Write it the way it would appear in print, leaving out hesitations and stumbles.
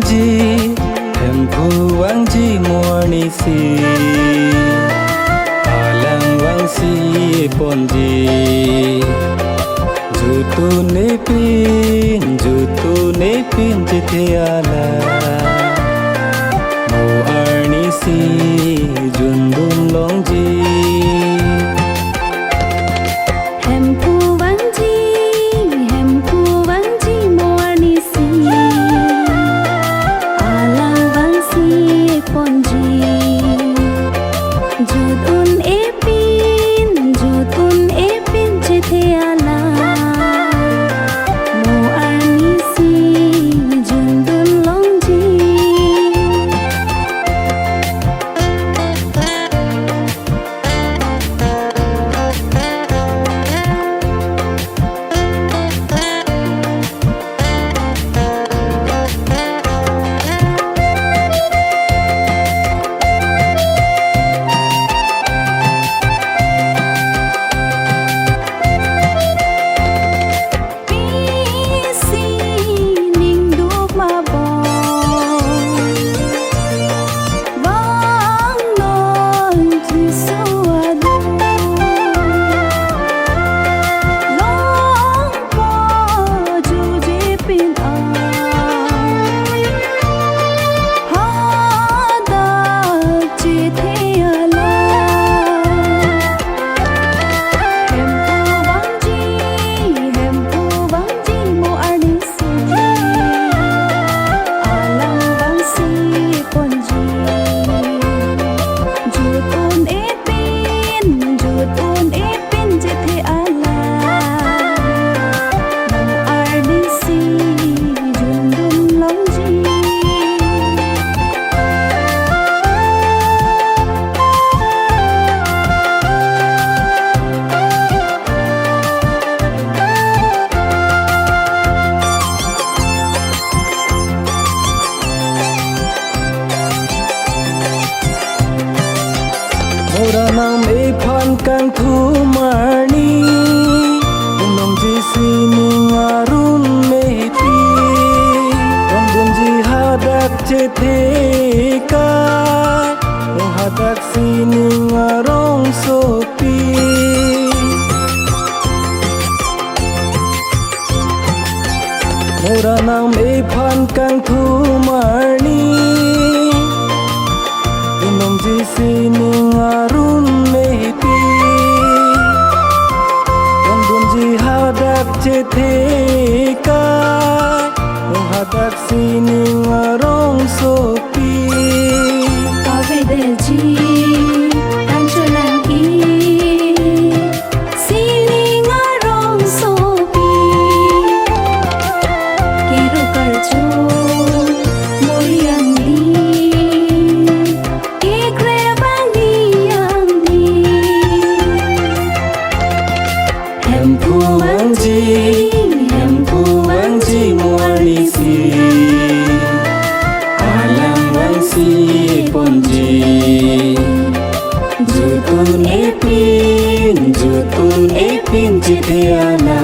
ji hempu wang ji mornisi alang wang si ponji jutu nepin jithiala mo arnisi jundun longji Nam e phan kang thu marni nong ji sining arun me pi nong dun ji hadak che the ka nong hadak sining arong so pi mora nam e phan kang thu marni nong ji sining arun che the ka nong hadak sining arong so pi ave de ji anchulan ki sining arong so pi kiru kar chu moriang di ekre bang diang di hempu wang ji mornisi alang wang si ponji jutun epin jithiala